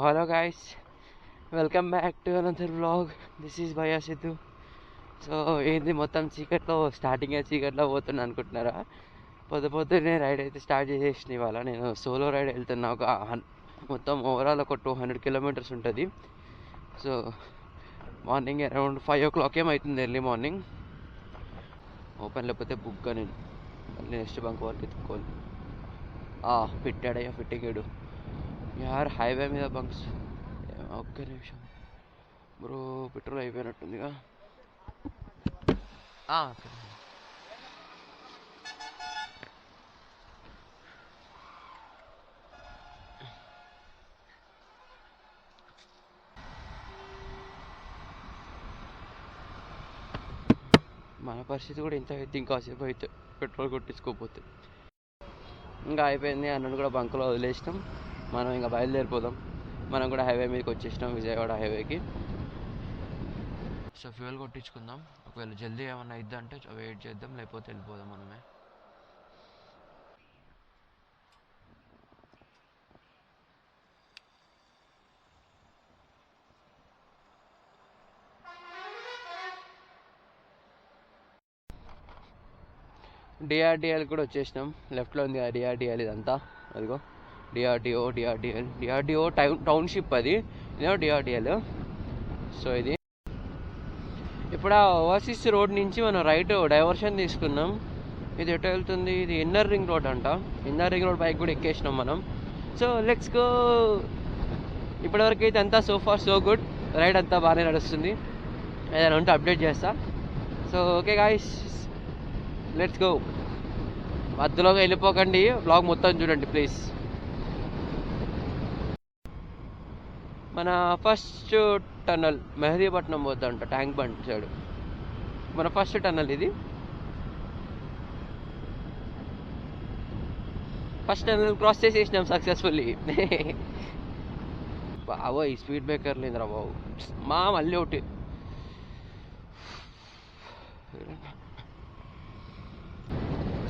Hello guys, welcome back to another vlog. This is Bhaya Sidhu. So ఏంది మొత్తం చీకట్లో చీకట్లో పోతున్నా అనుకుంటున్నారా? పొద్దున్నే రైడ్ అయితే స్టార్ట్ చేసేసిన. ఇవాళ నేను సోలో రైడ్ వెళ్తున్నా. మొత్తం ఓవరాల్ ఒక 200 కిలోమీటర్స్ ఉంటుంది. సో మార్నింగ్ అరౌండ్ 5 o'clock ఏమవుతుంది, ఎర్లీ మార్నింగ్. ఓపెన్ లేకపోతే బుక్గా నేను మళ్ళీ నెక్స్ట్ బంక్ వరకు ఎత్తుకోవాలి. పెట్టాడయ్యా ఫిట్టిగాడు యార్. హైవే మీద బంక్స్. ఒక్క నిమిషం బ్రో, పెట్రోల్ అయిపోయినట్టుందిగా. మన పరిస్థితి కూడా ఇంత అయితే ఇంకాసేపు అయితే పెట్రోల్ కొట్టించుకోకపోతే. ఇంకా అయిపోయింది. అన్నను కూడా బంకులో వదిలేసినాం. మనం ఇంకా బయలుదేరిపోదాం. మనం కూడా హైవే మీదకి వచ్చేసినాం, విజయవాడ హైవేకి. సో ఫ్యూయల్ కొట్టించుకుందాం. ఒకవేళ జల్దీ ఏమన్నా ఇద్దంటే వెయిట్ చేద్దాం, లేకపోతే వెళ్ళిపోదాం మనమే. డిఆర్డిఎల్ కూడా వచ్చేసినాం. లెఫ్ట్లో ఉంది డిఆర్డిఎల్. ఇదంతా అదిగో డిఆర్డిఓ టౌన్షిప్ అది, ఇదేమో డిఆర్డిఎల్. సో ఇది ఇప్పుడు ఆ ఓవర్సీస్ రోడ్ నుంచి మనం రైట్ డైవర్షన్ తీసుకున్నాం. ఇది ఎటు వెళ్తుంది? ఇది ఇన్నర్ రింగ్ రోడ్ అంట. ఇన్నర్ రింగ్ రోడ్ బైక్ కూడా ఎక్కేసినాం మనం. So let's go. ఇప్పటివరకు అయితే అంతా so far so good. Ride అంతా బాగానే నడుస్తుంది. ఏదైనా ఉంటే అప్డేట్ చేస్తా. So okay guys, let's go. మధ్యలోగా వెళ్ళిపోకండి, బ్లాగ్ మొత్తం చూడండి ప్లీజ్. మన ఫస్ట్ టన్నల్ మెహదీపట్నం పోద్దంట, ట్యాంక్ బండ్ సైడ్. మన ఫస్ట్ టన్నల్ ఇది. ఫస్ట్ టన్నల్ క్రాస్ చేసేసినాం సక్సెస్ఫుల్లీ. బాబో ఈ స్పీడ్ బ్రేకర్ లేదురా బాబు. మళ్ళీ ఒకటి.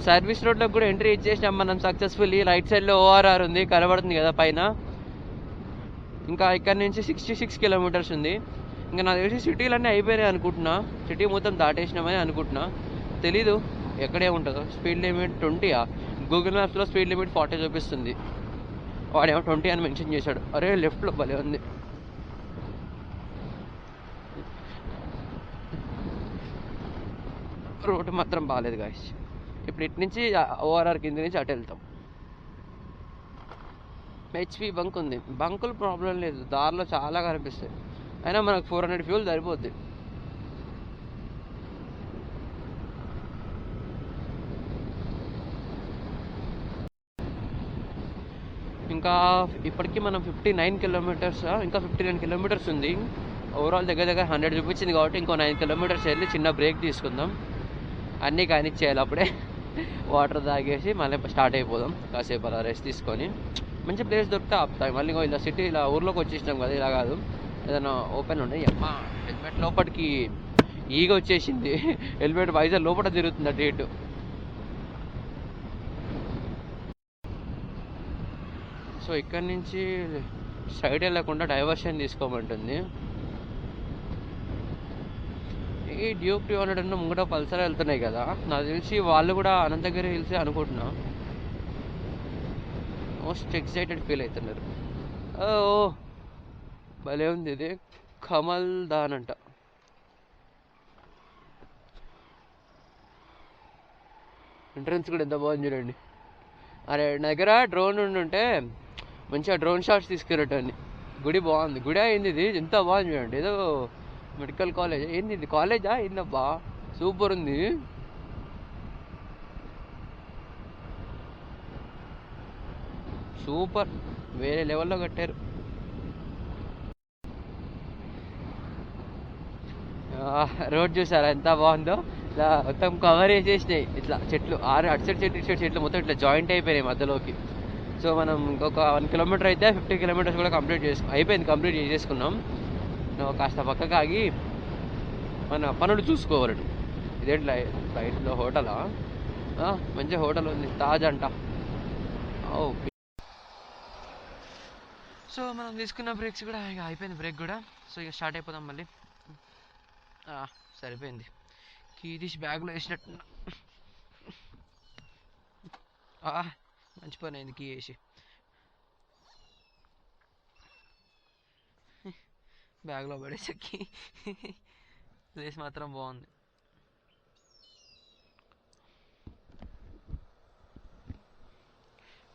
సర్వీస్ రోడ్లోకి కూడా ఎంట్రీ ఇచ్చేసినాం మనం సక్సెస్ఫుల్లీ. రైట్ సైడ్లో ఓఆర్ఆర్ ఉంది, కనబడుతుంది కదా పైన. ఇంకా ఇక్కడ నుంచి 66 కిలోమీటర్స్ ఉంది. ఇంకా నాకు తెలిసి సిటీలన్నీ అయిపోయినాయి అనుకుంటున్నా. సిటీ మొత్తం దాటేసినామని అనుకుంటున్నా, తెలీదు ఎక్కడే ఉంటుందో. Speed limit 20. గూగుల్ మ్యాప్స్లో స్పీడ్ లిమిట్ 40 చూపిస్తుంది. వాడేమో 20 అని మెన్షన్ చేశాడు. అరే లెఫ్ట్లో భలే ఉంది. రోడ్డు మాత్రం బాగాలేదు గాయస్. ఇప్పుడు ఇటు నుంచి ఓఆర్ఆర్ కింద నుంచి అటు వెళ్తాం. హెచ్పి బంక్ ఉంది. బంకులు ప్రాబ్లం లేదు, దారిలో చాలా కనిపిస్తాయి. అయినా మనకు 400 ఫ్యూల్ సరిపోద్ది. ఇంకా ఇప్పటికీ మనం 59 కిలోమీటర్స్, ఇంకా 59 కిలోమీటర్స్ ఉంది. ఓవరాల్ దగ్గర 100 చూపించింది కాబట్టి ఇంకో 9 కిలోమీటర్స్ వెళ్ళి చిన్న బ్రేక్ తీసుకుందాం. అన్నీ కానిచ్చేయాలి. అప్పుడే వాటర్ తాగేసి మళ్ళీ స్టార్ట్ అయిపోదాం. కాసేపు అలా రెస్ట్ తీసుకొని మంచి ప్లేస్ దొరికితే ఆపుతాయి. మళ్ళీ ఇలా సిటీ ఇలా ఊర్లోకి వచ్చేసినాం కదా, ఇలా కాదు. ఏదైనా ఓపెన్ ఉండే. హెల్మెట్ లోపలికి ఈగ వచ్చేసింది. హెల్మెట్ వైజర్ లోపల తిరుగుతుంది అటు ఇటు. సో ఇక్కడ నుంచి సైడ్ వెళ్ళకుండా డైవర్షన్ తీసుకోమంటుంది. ఈ డ్యూక్ 200 ముంగట పల్సర్ వెళ్తున్నాయి కదా, నాకు తెలిసి వాళ్ళు కూడా అనంతగిరి హిల్సే అనుకుంటున్నా. మోస్ట్ ఎక్సైటెడ్ ఫీల్ అవుతున్నారు. ఓ భలే ఉంది ఇది. కమల్ దాన్ అంట. ఎంట్రన్స్ కూడా ఎంత బాగుంది చూడండి. అరే నా దగ్గర డ్రోన్ ఉంటే మంచిగా డ్రోన్ షాట్స్ తీసుకునేటన్ని. గుడి బాగుంది. గుడి అయింది ఇది, ఎంత బాగుంది చూడండి. ఏదో మెడికల్ కాలేజ్ ఏంది ఇది, కాలేజా ఏందబ్బా, సూపర్ ఉంది. సూపర్, వేరే లెవెల్లో కట్టారు. రోడ్ చూసారా ఎంత బాగుందో. ఇట్లా మొత్తం కవర్ చేసేసినాయి ఇట్లా చెట్లు. అటు సైడ్ చెట్లు, ఇటు సైడ్ చెట్లు మొత్తం ఇట్లా జాయింట్ అయిపోయినాయి మధ్యలోకి. సో మనం ఇంకొక 1 కిలోమీటర్ అయితే 50 కిలోమీటర్స్ కూడా కంప్లీట్ చేసేసుకున్నాం. కాస్త పక్కకు ఆగి మన పనులు చూసుకోవాలి. ఇదేంటి లైట్లో హోటలా? మంచి హోటల్ ఉంది, తాజ్ అంట. ఓకే. సో మనం తీసుకున్న బ్రేక్స్ కూడా ఇక అయిపోయింది, బ్రేక్ కూడా. సో ఇక స్టార్ట్ అయిపోదాం మళ్ళీ. సరిపోయింది, కీ తీసి బ్యాగ్లో వేసినట్టు. మంచి పని అయింది కీ వేసి. బ్యాగ్లో పడేసరికి ప్లేస్ మాత్రం బాగుంది.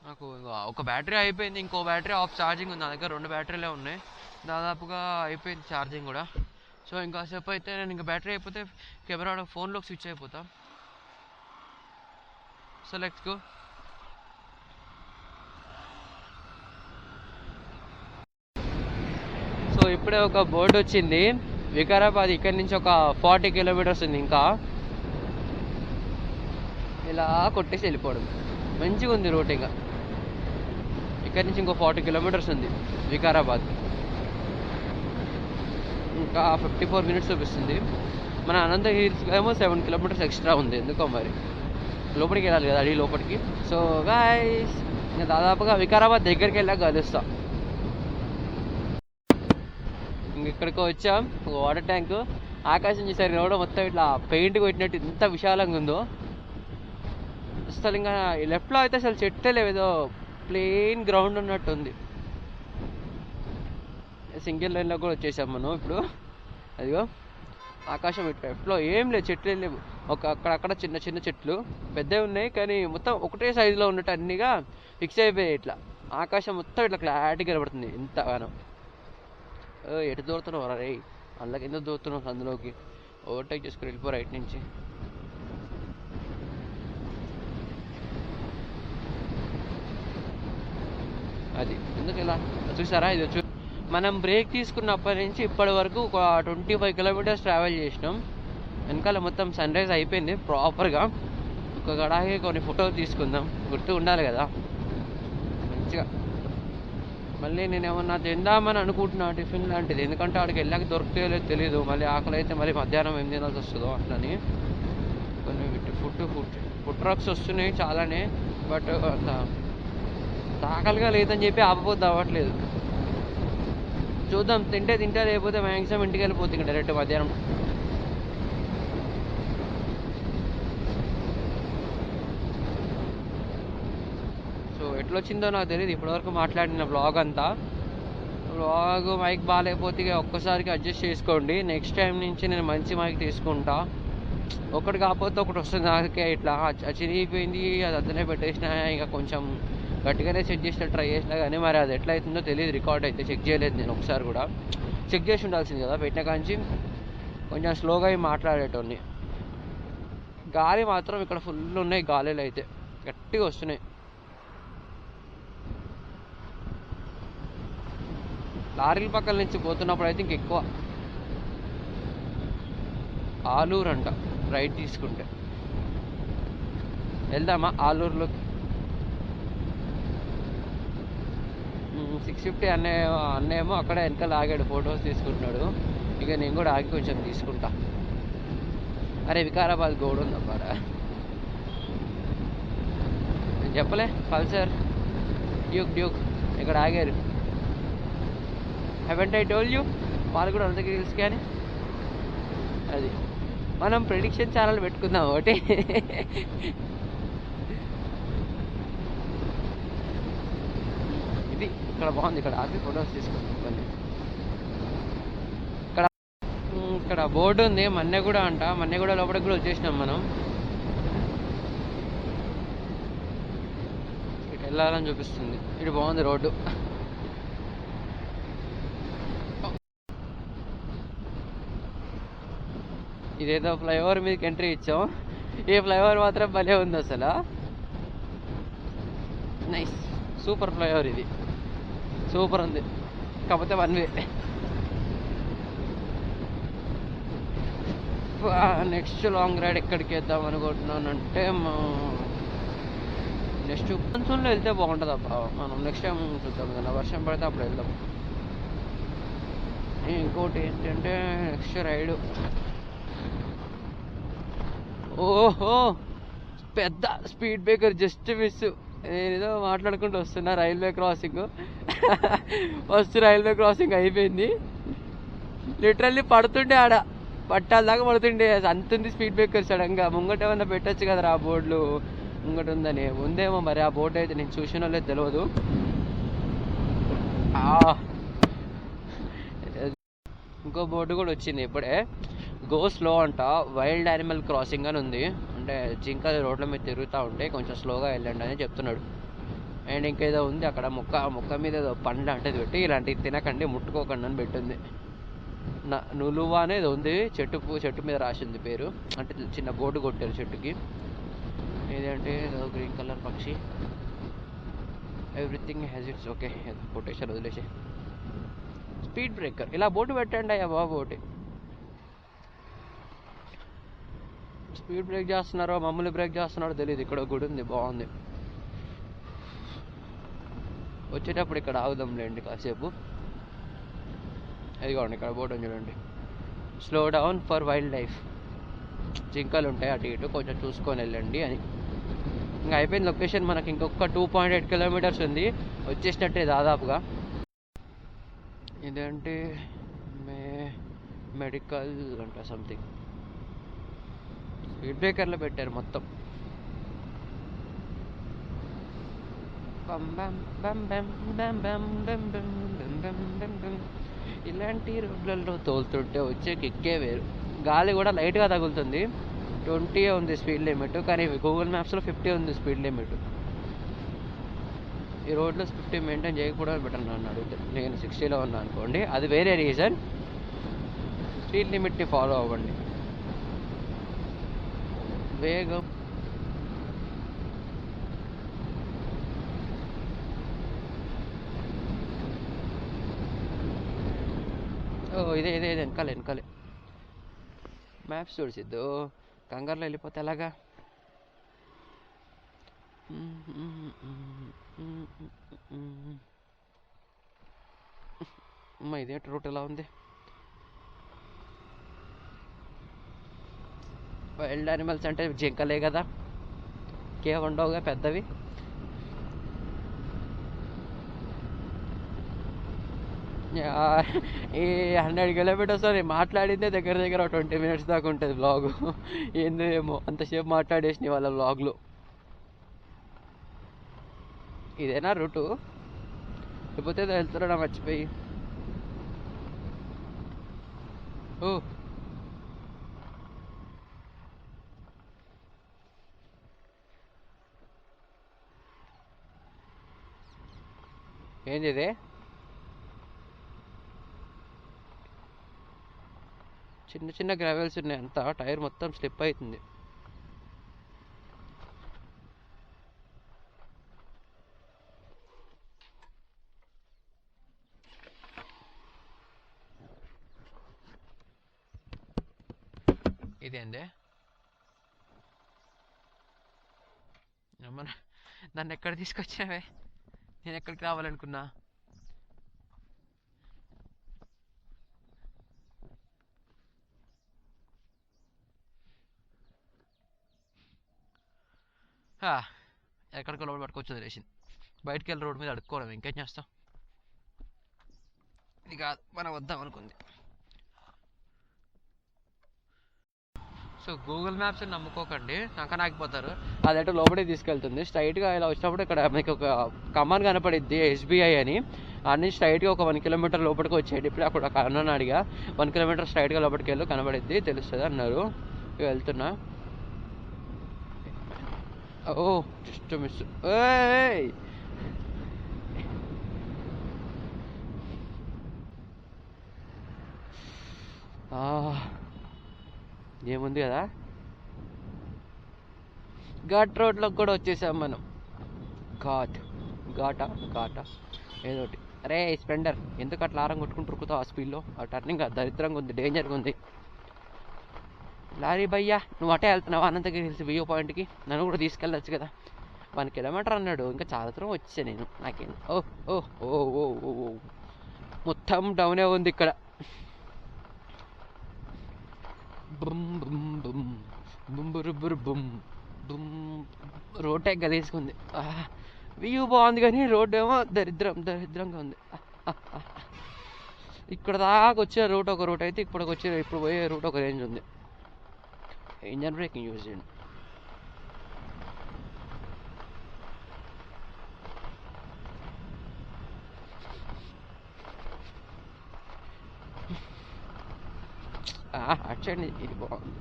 నాకు ఒక బ్యాటరీ అయిపోయింది, ఇంకో బ్యాటరీ ఆఫ్ ఛార్జింగ్ ఉంది. నా దగ్గర 2 బ్యాటరీలే ఉన్నాయి, దాదాపుగా అయిపోయింది ఛార్జింగ్ కూడా. సో ఇంకాసేపు అయితే నేను ఇంకా బ్యాటరీ అయిపోతే కెమెరా ఫోన్లోకి స్విచ్ అయిపోతా. So let's go. సో ఇప్పుడే ఒక బోర్డు వచ్చింది, వికారాబాద్ ఇక్కడి నుంచి ఒక 40 కిలోమీటర్స్ ఉంది. ఇంకా ఇలా కొట్టేసి వెళ్ళిపోవడం. మంచిగా ఉంది రూట్. ఇంకా ఇక్కడి నుంచి ఇంకో 40 కిలోమీటర్స్ ఉంది వికారాబాద్. ఇంకా 54 మినిట్స్ చూపిస్తుంది. మన అనంత హిల్స్ ఏమో 7 కిలోమీటర్స్ ఎక్స్ట్రా ఉంది. ఎందుకో మరి లోపలికి వెళ్ళాలి కదా, అడవి లోపలికి. సో గాయ్స్ ఇంకా దాదాపుగా వికారాబాద్ దగ్గరికి వెళ్ళాక కలుస్తాం. ఇక్కడికి వచ్చాం. ఒక వాటర్ ట్యాంక్, ఆకాశం చూసారు రోడ్ మొత్తం ఇట్లా పెయింట్ కొట్టినట్టు ఎంత విశాలంగా ఉందో అసలు. ఇంకా లెఫ్ట్లో అయితే అసలు చెట్టే లేవు, ఏదో ప్లెయిన్ గ్రౌండ్ ఉన్నట్టు ఉంది. సింగిల్ లైన్లో కూడా వచ్చేసాం మనం ఇప్పుడు. అదిగో ఆకాశం ఇటు లెఫ్ట్లో ఏం లేదు, చెట్లు లేవు. అక్కడక్కడ చిన్న చిన్న చెట్లు పెద్దవి ఉన్నాయి, కానీ మొత్తం ఒకటే సైజులో ఉన్నట్టు అన్నిగా ఫిక్స్ అయిపోయాయి. ఇట్లా ఆకాశం మొత్తం ఇట్లా క్లారిటీ కనబడుతుంది ఇంతగానో. ఎటు దూరుతున్నావు రే, అందులోకి ఎందుకు దూరుతున్నావు? అందులోకి ఓవర్టేక్ చేసుకుని వెళ్ళిపో రైట్ నుంచి. అది ఎందుకు ఇలా చూసారా? ఇది మనం బ్రేక్ తీసుకున్నప్పటి నుంచి ఇప్పటి వరకు ఒక 25 కిలోమీటర్స్ ట్రావెల్ చేసినాం. వెనకాల మొత్తం సన్ రైజ్ అయిపోయింది ప్రాపర్గా. ఒక గడాగే కొన్ని ఫోటోలు తీసుకుందాం, గుర్తు ఉండాలి కదా మంచిగా. మళ్ళీ నేను ఏమన్నా తిందామని అనుకుంటున్నా టిఫిన్ లాంటిది, ఎందుకంటే అక్కడికి వెళ్ళాక దొరుకుతాయో లేదో తెలియదు. మళ్ళీ ఆకలి అయితే మళ్ళీ మధ్యాహ్నం ఏం తినాల్సి వస్తుందో అట్లని. కొన్ని ఫుడ్ ట్రక్స్ వస్తున్నాయి చాలానే, బట్ అంత ఆకలిగా లేదని చెప్పి ఆపపోద్ది అవ్వట్లేదు. చూద్దాం, తింటే లేకపోతే మ్యాక్సిమం ఇంటికి వెళ్ళిపోతుంది ఇంకా డైరెక్ట్ మధ్యాహ్నం. సో ఎట్లా వచ్చిందో నాకు తెలియదు ఇప్పటివరకు మాట్లాడిన బ్లాగ్ అంతా. బ్లాగ్ మైక్ బాగాలేకపోతే ఒక్కసారికి అడ్జస్ట్ చేసుకోండి. నెక్స్ట్ టైం నుంచి నేను మంచి మైక్ తీసుకుంటా. ఒకటి కాకపోతే ఒకటి వస్తుంది నాకే. ఇట్లా చిరిగిపోయింది, అది అద్దనే పెట్టేసిన. ఇంకా కొంచెం గట్టిగానే సెట్ చేసిన ట్రై చేసినా కానీ మరి అది ఎట్లా అవుతుందో తెలియదు. రికార్డ్ అయితే చెక్ చేయలేదు నేను, ఒకసారి కూడా చెక్ చేసి ఉండాల్సింది కదా. పెట్టిన కాంచి కొంచెం స్లోగా మాట్లాడేటోని. గాలి మాత్రం ఇక్కడ ఫుల్ ఉన్నాయి, గాలిలో అయితే గట్టిగా వస్తున్నాయి. లారీల పక్కల నుంచి పోతున్నప్పుడు అయితే ఇంకెక్కువ. ఆలూరు అంట రైట్ తీసుకుంటే. వెళ్దామా ఆలూరులోకి? 650 అన్నేమో అక్కడ వెనకాల ఆగాడు, ఫొటోస్ తీసుకుంటున్నాడు. ఇక నేను కూడా ఆగి కొంచెం తీసుకుంటా. అరే వికారాబాద్ గోడ ఉందమ్మారా, నేను చెప్పలే. పల్సర్ డ్యూక్ ఇక్కడ ఆగారు. హెవెంట్ ఐ టోల్ యూ, వాళ్ళు కూడా అంతకి తెలుసు. కానీ అది మనం ప్రెడిక్షన్ ఛానల్ పెట్టుకుందాం ఒకటి. ఇది ఇక్కడ బాగుంది, ఇక్కడ ఆపి ఫొటోస్ తీసుకుంటాం. ఇక్కడ బోర్డు ఉంది, మన్నెగూడ అంట. మన్నెగూడ లోపలికి కూడా వచ్చేసినాం మనం. ఇటు వెళ్ళాలని చూపిస్తుంది. ఇటు బాగుంది రోడ్డు. ఇదేదో ఫ్లైఓవర్ మీదకి ఎంట్రీ ఇచ్చాం. ఈ ఫ్లైఓవర్ మాత్రం భలే ఉంది అసలు. నైస్, సూపర్ ఫ్లైఓవర్ ఇది, సూపర్ ఉంది. కాకపోతే 1 వే. నెక్స్ట్ లాంగ్ రైడ్ ఎక్కడికి వేద్దాం అనుకుంటున్నానంటే, నెక్స్ట్ మాన్సూన్లో వెళ్తే బాగుంటుంది అబ్బా. మనం నెక్స్ట్ టైం చూద్దాం కదా, వర్షం పడితే అప్పుడు వెళ్దాం. ఇంకోటి ఏంటంటే నెక్స్ట్ రైడు, ఓహో పెద్ద స్పీడ్ బ్రేకర్ జస్ట్ మిస్. నేనేదో మాట్లాడుకుంటూ వస్తున్నా, railway crossing first railway crossing అయిపోయింది. లిటరల్లీ పడుతుండే ఆడ, పట్టాల దాకా పడుతుండే. అంతుంది స్పీడ్ బ్రేకర్. సడన్గా ముంగట ఏమన్నా పెట్టచ్చు కదా ఆ బోర్డులు, ముంగట ఉందని. ఉందేమో మరి, ఆ బోర్డు అయితే నేను చూసిన వాళ్ళే తెలియదు. ఇంకో బోర్డు కూడా వచ్చింది ఇప్పుడే, గో స్లో అంట, వైల్డ్ యానిమల్ క్రాసింగ్ అని ఉంది. అంటే జింకలు రోడ్ల మీద తిరుగుతూ ఉంటే కొంచెం స్లోగా వెళ్ళండి అని చెప్తున్నాడు. అండ్ ఇంకేదో ఉంది అక్కడ, మొక్క మీద ఏదో పండు లాంటిది పెట్టి, ఇలాంటివి తినకండి, ముట్టుకోకండి అని పెట్టింది. నులువా అనేది ఉంది, చెట్టు మీద రాసింది పేరు. అంటే చిన్న బోర్డు కొట్టారు చెట్టుకి. ఏదంటే గ్రీన్ కలర్ పక్షి. Everything has its okay. Quotation వదిలేసే. స్పీడ్ బ్రేకర్ ఇలా బోర్డు పెట్టండి అయ్యా బాబు. ఒకటి స్పీడ్ బ్రేక్ చేస్తున్నారో మమ్మల్ని బ్రేక్ చేస్తున్నారో తెలియదు. ఇక్కడ గుడి ఉంది, బాగుంది. వచ్చేటప్పుడు ఇక్కడ ఆగుదాంలేండి కాసేపు. ఇదిగోండి ఇక్కడ బోర్డు చూడండి, slow down for wild life. జింకలు ఉంటాయి అటు ఇటు, కొంచెం చూసుకొని వెళ్ళండి అని. ఇంకా అయిపోయింది లొకేషన్. మనకి ఇంకొక 2.8 కిలోమీటర్స్ ఉంది, వచ్చేసినట్టే దాదాపుగా. ఇదేంటి మెడికల్ అంట సంథింగ్. స్పీడ్ బ్రేకర్లో పెట్టారు మొత్తం. ఇలాంటి రోడ్లలో తోలుతుంటే వచ్చే కిక్కే వేరు. గాలి కూడా లైట్గా తగులుతుంది. 20 ఉంది స్పీడ్ లిమిట్, కానీ గూగుల్ మ్యాప్స్లో 50 ఉంది స్పీడ్ లిమిట్. ఈ రోడ్లో 50 మెయింటైన్ చేయకపోవడం బెటర్ నన్ను అడిగితే. నేను 60లో ఉన్నా అనుకోండి, అది వేరే రీజన్. స్పీడ్ లిమిట్ని ఫాలో అవ్వండి. వేగం ఇదే వెనకాలే మ్యాప్స్ చూసిద్దు. కంగారులో వెళ్ళిపోతే ఎలాగా? అమ్మా ఇదేంటి రూట్ ఎలా ఉంది? వైల్డ్ యానిమల్స్ అంటే జింకలే కదా, కేవ్ ఉండవుగా పెద్దవి. ఈ 100 కిలోమీటర్స్ నేను మాట్లాడిందే దగ్గర 20 మినిట్స్ దాకా ఉంటుంది బ్లాగు. ఏందో ఏమో అంతసేపు మాట్లాడేసిన వాళ్ళ బ్లాగ్లో. ఇదేనా రూటు? లేకపోతే వెళ్తున్నాడా మర్చిపోయి? ఓ ఏంది ఇదే? చిన్న గ్రావెల్స్ ఉన్నాయి, అంతా టైర్ మొత్తం స్లిప్ అవుతుంది. ఇదేందే? నన్ను ఎక్కడ తీసుకొచ్చినావే? నేను ఎక్కడికి రావాలనుకున్నా? ఎక్కడికో లోపల పట్టుకొచ్చి వదిలేసింది. బయటికి వెళ్ళి రోడ్డు మీద అడుక్కోవడం, ఇంకేం చేస్తాం. ఇక మనం వద్దాం అనుకుంది. సో గూగుల్ మ్యాప్స్ నమ్ముకోకండి, నాకిపోతారు. అదంటే లోపలికి తీసుకెళ్తుంది. స్ట్రైట్గా ఇలా వచ్చినప్పుడు ఇక్కడ మీకు ఒక కమాన్ కనపడిద్ది, SBI అని. అన్ని స్ట్రైట్గా ఒక 1 కిలోమీటర్ లోపలికి వచ్చేయండి. ఇప్పుడు అక్కడ ఒక అన్న అడిగా, 1 కిలోమీటర్ స్ట్రైట్గా లోపలికి వెళ్ళు, కనబడిద్ది, తెలుస్తుంది అన్నారు. వెళ్తున్నా. ఓ జస్ట్ మిస్. ఏముంది కదా, ఘాట్ రోడ్లోకి కూడా వచ్చేసాం మనం. ఘాటా ఏదోటి. అరే స్ప్లెండర్ ఎందుకు అట్లా ఆరం కొట్టుకుంటూ ఉరుకుతావు ఆ స్పీడ్లో? ఆ టర్నింగ్ దరిద్రంగా ఉంది, డేంజర్గా ఉంది. లారీ భయ్యా నువ్వు అటే వెళ్తున్నావా అనంతగిరి హిల్స్ వ్యూ పాయింట్కి? నన్ను కూడా తీసుకెళ్ళచ్చు కదా. 1 కిలోమీటర్ అన్నాడు, ఇంకా చాలా దూరం వచ్చా నేను. నాకేం ఓ ఓ ఓ ఓ ఓ మొత్తం డౌనే ఉంది ఇక్కడ. బుమ్ బుమ్ బుమ్ బుమ్ బురు బురు బుమ్ బుమ్. రోడ్డే గలీసుకుంది. వ్యూ బాగుంది కానీ రోడ్డు ఏమో దరిద్రంగా ఉంది. ఇక్కడ దాకా వచ్చే రూట్ ఒక రూట్ అయితే ఇప్పుడు పోయే రూట్ ఒక రేంజ్ ఉంది. ఇంజన్ బ్రేకింగ్ యూజ్ చేయండి. అచ్చండి, ఇది బాగుంది.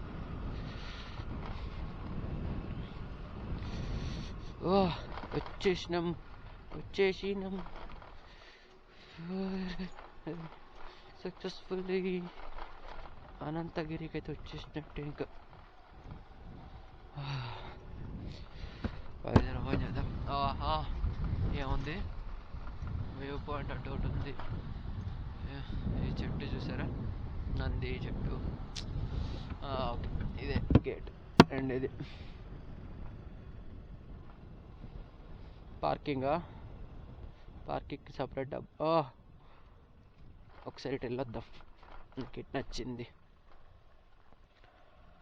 వచ్చేసినాం సక్సెస్ఫుల్లీ. అనంతగిరికి అయితే వచ్చేసినట్టే. ఇంకా ఓపెన్ చేద్దాం. ఏముంది, వ్యూ పాయింట్ అటు ఒకటి ఉంది. ఈ చెట్టు చూసారా, నంది చెట్టు. ఓకే, ఇదే గేట్. అండ్ ఇది పార్కింగ్కి సపరేట్ డబ్బా. ఒకసారి ఇటు వెళ్ళొద్దాం, నాకు ఇటు నచ్చింది.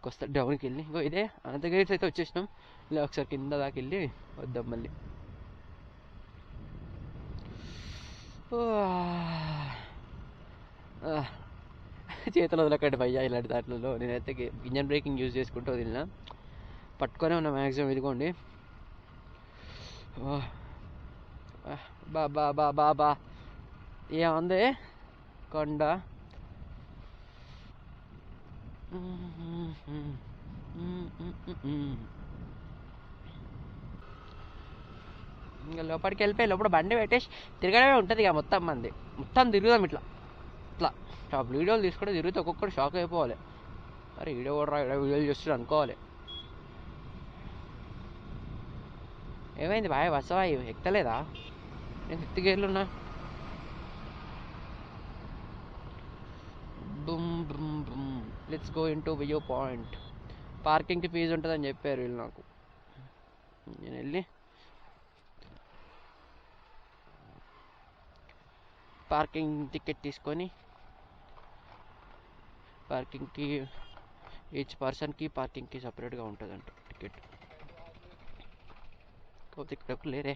కొస్తా డౌన్కి వెళ్ళి ఇంకో ఇదే అనంతగిరి అయితే వచ్చేసినాం. ఇలా ఒకసారి కింద దాకా వెళ్ళి వద్దాం మళ్ళీ. చేతులు వదలకండి భయ్యా ఇలాంటి దాంట్లో. నేనైతే ఇంజన్ బ్రేకింగ్ యూజ్ చేసుకుంటూ వదిలినా, పట్టుకొనే ఉన్నా మ్యాక్సిమం. ఇదిగోండి, బాబా ఏముంది కొండ. ఇంకా లోపలికి వెళ్ళిపోయి లోపల బండి పెట్టేసి తిరగడమే ఉంటుంది. ఇక మొత్తం తిరుగుదాం ఇట్లా వీడియోలు తీసుకుంటే తిరిగితే ఒక్కొక్కటి షాక్ అయిపోవాలి. అరే వీడియో కూడా వీడియోలు చేస్తున్నా అనుకోవాలి. ఏమైంది బాయ్, వస్తావా? ఎక్కలేదా? నేను 5th గేర్లున్నా. Let's go into view point. పార్కింగ్కి ఫీజు ఉంటుందని చెప్పారు వీళ్ళు నాకు. నేను వెళ్ళి పార్కింగ్ టికెట్ తీసుకొని, పార్కింగ్కి ఈచ్ పర్సన్కి పార్కింగ్కి సపరేట్గా ఉంటుందంట టికెట్. కాకపోతే ఇక్కడ లేరే.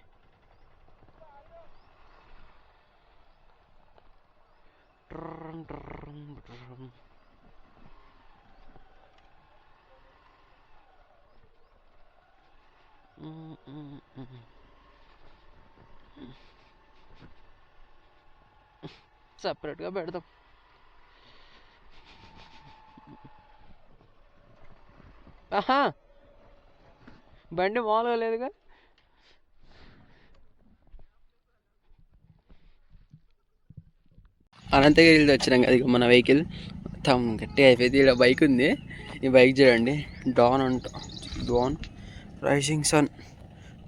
సపరేట్గా పెడదాం. బండి మామూలుగా లేదుగా. అనంతగిరి వచ్చినాం కదా, ఇక మన వెహికల్ మొత్తం గట్టిగా అయిపోయింది. ఇక్కడ బైక్ ఉంది, ఈ బైక్ చూడండి, డాన్ రైజింగ్ సన్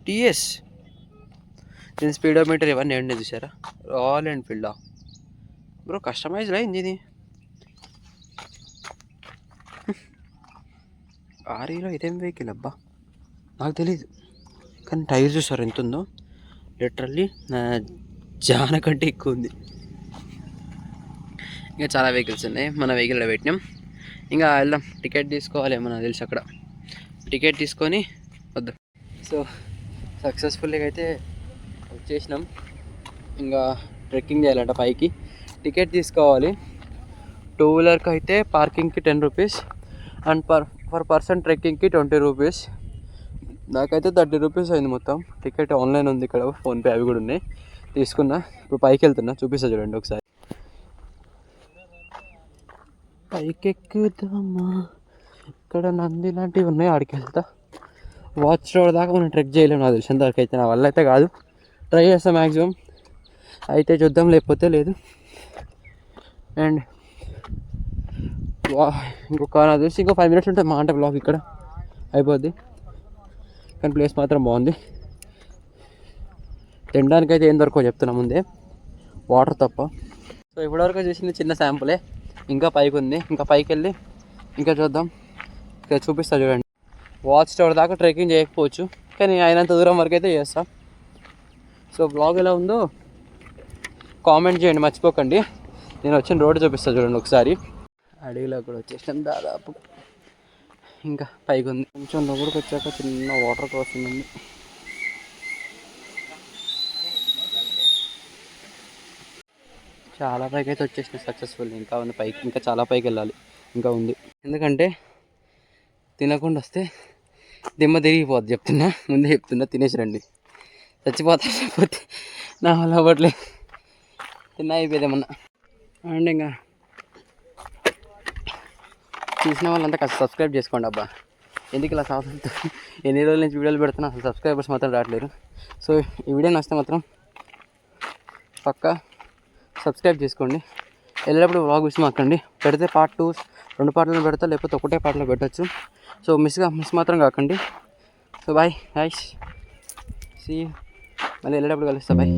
టీఎస్. దీని స్పీడోమీటర్ ఇవన్నీ ఉండే చూసారా, రాయల్ ఎన్ఫీల్డా బ్రో, కస్టమైజ్డ్ అయింది ఇది. ఆర్ఈలో ఇదేం వెహికల్ అబ్బా, నాకు తెలీదు. కానీ టైర్ చూసారు ఎంత ఉందో, లిటరల్లీ నా జాన కంటే ఎక్కువ ఉంది. ఇంకా చాలా వెహికల్స్ ఉన్నాయి, మన వెహికల్లో పెట్టినాం. ఇంకా వెళ్దాం, టికెట్ తీసుకోవాలి. ఏమన్నా తెలుసు అక్కడ, టికెట్ తీసుకొని వద్దాం. సో సక్సెస్ఫుల్గా అయితే వచ్చేసినాం. ఇంకా ట్రెక్కింగ్ చేయాలంట పైకి, టికెట్ తీసుకోవాలి. 2 వీలర్కి అయితే పార్కింగ్కి 10 రూపీస్ అండ్ పర్ పర్సన్ ట్రెక్కింగ్కి 20 రూపీస్. నాకైతే 30 రూపీస్ అయింది మొత్తం. టికెట్ ఆన్లైన్ ఉంది ఇక్కడ, ఫోన్పే అవి కూడా ఉన్నాయి, తీసుకున్నా. ఇప్పుడు పైకి వెళ్తున్నా, చూపిస్తా చూడండి ఒకసారి. పైకి ఎక్కుదామా, ఇక్కడ నంది లాంటివి ఉన్నాయి, ఆడికి వెళ్తా. వాచ్ టవర్ దాకా మనం ట్రెక్ చేయలేము నాకు తెలిసినంత వరకు అయితే. నా వల్ల అయితే కాదు, ట్రై చేస్తాం మ్యాక్సిమం, అయితే చూద్దాం, లేకపోతే లేదు. అండ్ ఇంకొక నాకు తెలిసి ఇంకో 5 minutes ఉంటుంది మా అంటే బ్లాగ్ ఇక్కడ అయిపోద్ది. కానీ ప్లేస్ మాత్రం బాగుంది. తినడానికి అయితే ఏం దొరకో చెప్తున్నా ముందే, వాటర్ తప్ప. సో ఇప్పటివరకు చూసింది చిన్న శాంపులే, ఇంకా పైకి ఉంది. ఇంకా పైకి వెళ్ళి ఇంకా చూద్దాం, ఇక్కడ చూపిస్తా చూడండి. వాచ్ టవర్ దాకా ట్రెక్కింగ్ చేయకపోవచ్చు, కానీ అయినంత దూరం వరకు అయితే చేస్తా. సో బ్లాగ్ ఎలా ఉందో కామెంట్ చేయండి మర్చిపోకండి. నేను వచ్చిన రోడ్డు చూపిస్తా చూడండి ఒకసారి. అడవిలో కూడా వచ్చేసాం దాదాపు, ఇంకా పైకి ఉంది. కొంచెం లోపలికి వచ్చాక చిన్న వాటర్ క్రాసింగ్ ఉంది. చాలా పైకి అయితే వచ్చేసిన సక్సెస్ఫుల్. ఇంకా ఉంది పైకి, ఇంకా చాలా పైకి వెళ్ళాలి, ఇంకా ఉంది. ఎందుకంటే తినకుండా వస్తే దిమ్మ తిరిగిపోద్ది, చెప్తున్నా, ముందే చెప్తున్నా. తినేసి రండి, చచ్చిపోతా లేకపోతే నా వల్ల అవ్వట్లే. తిన్నా అయిపోయేది ఏమన్నా. అండ్ ఇంకా చూసిన వాళ్ళంతా కాస్త సబ్స్క్రైబ్ చేసుకోండి అబ్బా. ఎందుకు ఇలా సాగుతూ ఎన్ని రోజుల నుంచి వీడియోలు పెడుతున్నా, అసలు సబ్స్క్రైబర్స్ మాత్రం రావట్లేరు. సో ఈ వీడియో నచ్చితే మాత్రం పక్కా సబ్స్క్రైబ్ చేసుకోండి. వెళ్ళేటప్పుడు వ్లాగ్ మిస్ మాకండి. పెడితే పార్ట్ 2 2 పార్ట్లను పెడతా, లేకపోతే ఒకటే పార్ట్లో పెట్టచ్చు. సో మిస్ మాత్రం కాకండి. So bye guys, see you. మళ్ళీ వెళ్ళేటప్పుడు కలుస్తా, బాయ్.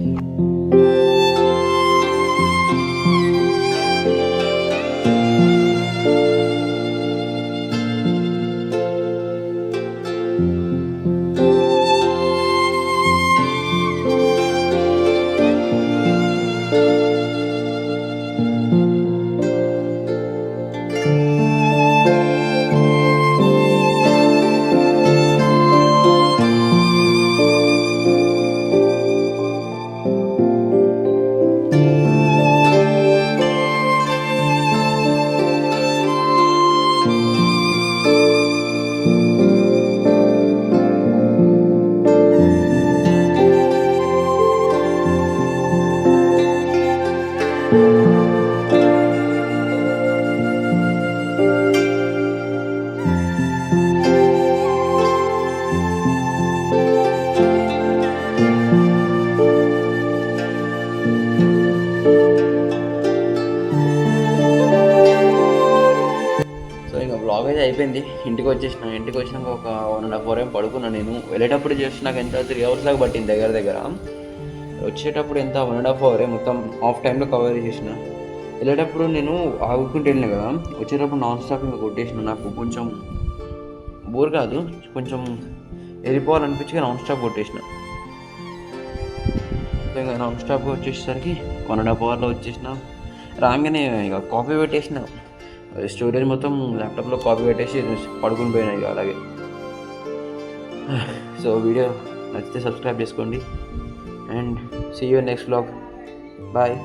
బ్లాగ్ అయితే అయిపోయింది. ఇంటికి వచ్చినాక ఒక 1.5 hour ఏం పడుకున్నాను నేను. వెళ్ళేటప్పుడు జస్ట్ నాకు ఎంత 3 hours లాగా పట్టింది దగ్గర. వచ్చేటప్పుడు ఎంత 1.5 hour మొత్తం హాఫ్ టైంలో కవర్ చేసిన. వెళ్ళేటప్పుడు నేను ఆగుకుంటూ వెళ్ళినా కదా, వచ్చేటప్పుడు నాన్ స్టాప్ ఇంకా కొట్టేసిన. నాకు కొంచెం బోర్ కాదు, కొంచెం వెళ్ళిపోవాలనిపించి నాన్ స్టాప్ కొట్టేసిన. ఇంకా నాన్ స్టాప్గా వచ్చేసరికి 1.5 hourలో వచ్చేసిన. రాగానే ఇక కాఫీ పెట్టేసిన. స్టోరేజ్ మొత్తం ల్యాప్టాప్లో కాపీ పెట్టేసి పడుకుని పోయినాయి అలాగే. సో వీడియో నచ్చితే సబ్స్క్రైబ్ చేసుకోండి. And see you next vlog. Bye.